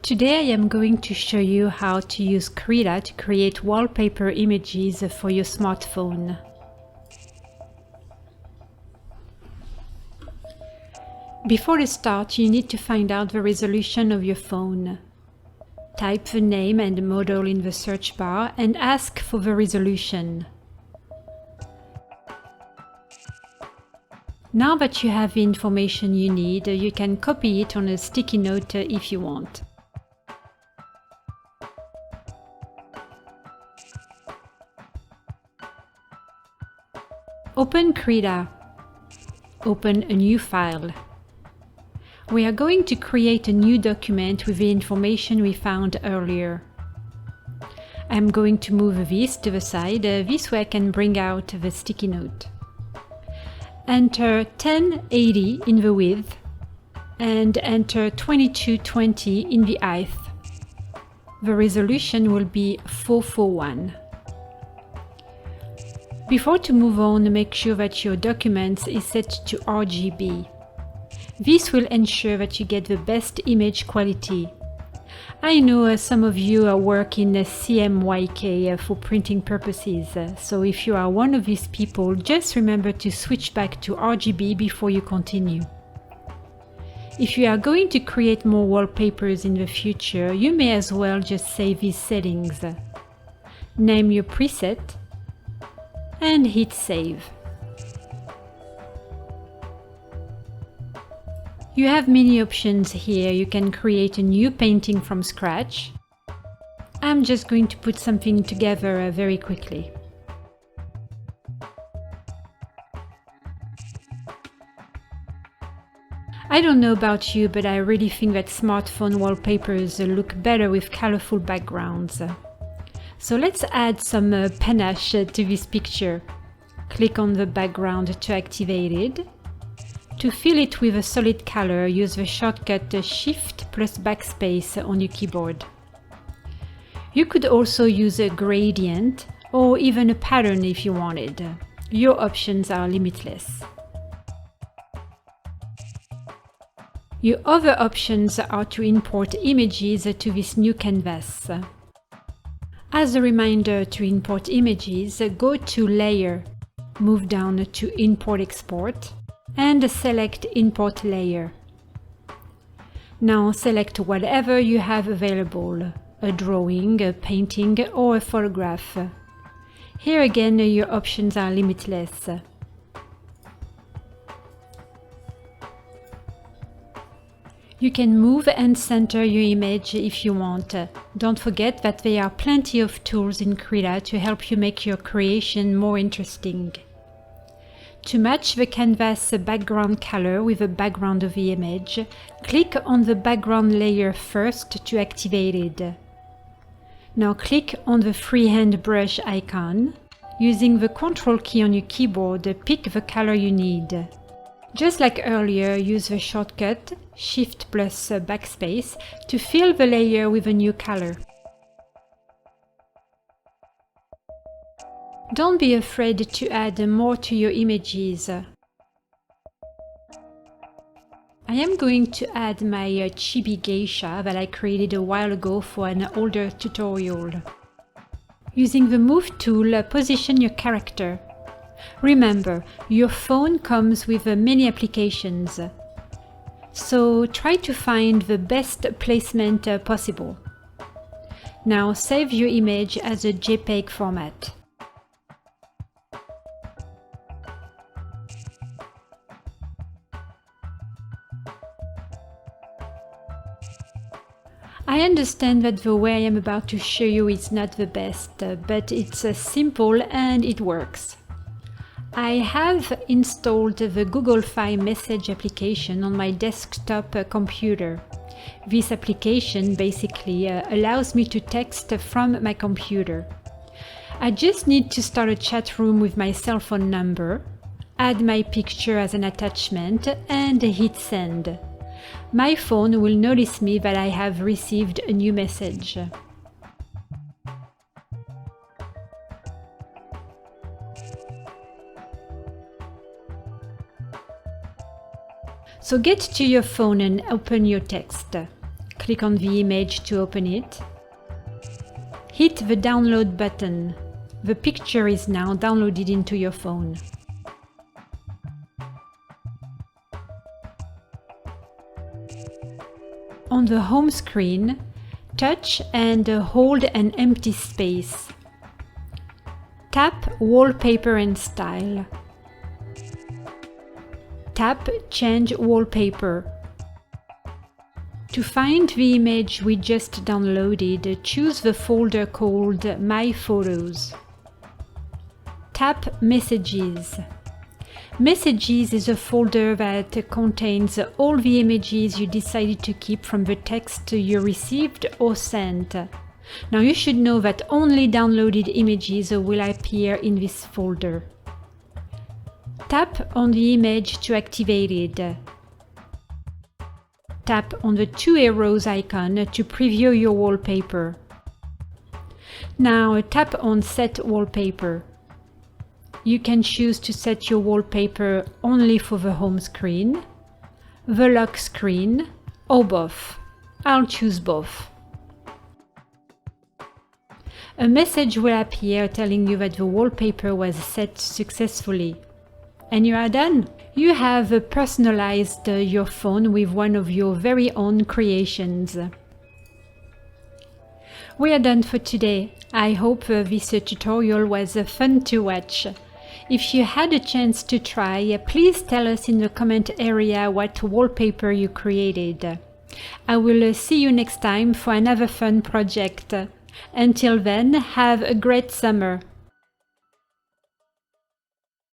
Today I am going to show you how to use KRITA to create wallpaper images for your smartphone. Before the start, you need to find out the resolution of your phone. Type the name and the model in the search bar and ask for the resolution. Now that you have the information you need, you can copy it on a sticky note if you want. Open KRITA. Open a new file. We are going to create a new document with the information we found earlier. I'm going to move this to the side, this way I can bring out the sticky note. Enter 1080 in the width and enter 2220 in the height. The resolution will be 441. Before to move on, make sure that your document is set to RGB. This will ensure that you get the best image quality. I know some of you work in CMYK for printing purposes, so if you are one of these people, just remember to switch back to RGB before you continue. If you are going to create more wallpapers in the future, you may as well just save these settings. Name your preset and hit save. You have many options here. You can create a new painting from scratch. I'm just going to put something together very quickly. I don't know about you, but I really think that smartphone wallpapers look better with colorful backgrounds. So let's add some panache to this picture. Click on the background to activate it. To fill it with a solid color, use the shortcut Shift plus Backspace on your keyboard. You could also use a gradient or even a pattern if you wanted. Your options are limitless. Your other options are to import images to this new canvas. As a reminder to import images, go to Layer, move down to Import Export, and select Import Layer. Now select whatever you have available, a drawing, a painting, or a photograph. Here again, your options are limitless. You can move and center your image if you want. Don't forget that there are plenty of tools in KRITA to help you make your creation more interesting. To match the canvas background color with the background of the image, click on the background layer first to activate it. Now click on the freehand brush icon. Using the Ctrl key on your keyboard, pick the color you need. Just like earlier, use the shortcut Shift plus Backspace to fill the layer with a new color. Don't be afraid to add more to your images. I am going to add my chibi geisha that I created a while ago for an older tutorial. Using the Move tool, position your character. Remember, your phone comes with many applications, so try to find the best placement possible. Now save your image as a JPEG format. I understand that the way I am about to show you is not the best, but it's simple and it works. I have installed the Google Fi Message application on my desktop computer. This application basically allows me to text from my computer. I just need to start a chat room with my cell phone number, add my picture as an attachment, and hit send. My phone will notice me that I have received a new message. So get to your phone and open your text. Click on the image to open it. Hit the download button. The picture is now downloaded into your phone. On the home screen, touch and hold an empty space. Tap Wallpaper and Style. Tap Change Wallpaper. To find the image we just downloaded, choose the folder called My Photos. Tap Messages. Messages is a folder that contains all the images you decided to keep from the text you received or sent. Now you should know that only downloaded images will appear in this folder. Tap on the image to activate it. Tap on the two arrows icon to preview your wallpaper. Now tap on Set Wallpaper. You can choose to set your wallpaper only for the home screen, the lock screen, or both. I'll choose both. A message will appear telling you that the wallpaper was set successfully. And you are done! You have personalized your phone with one of your very own creations. We are done for today. I hope this tutorial was fun to watch. If you had a chance to try, please tell us in the comment area what wallpaper you created. I will see you next time for another fun project. Until then, have a great summer.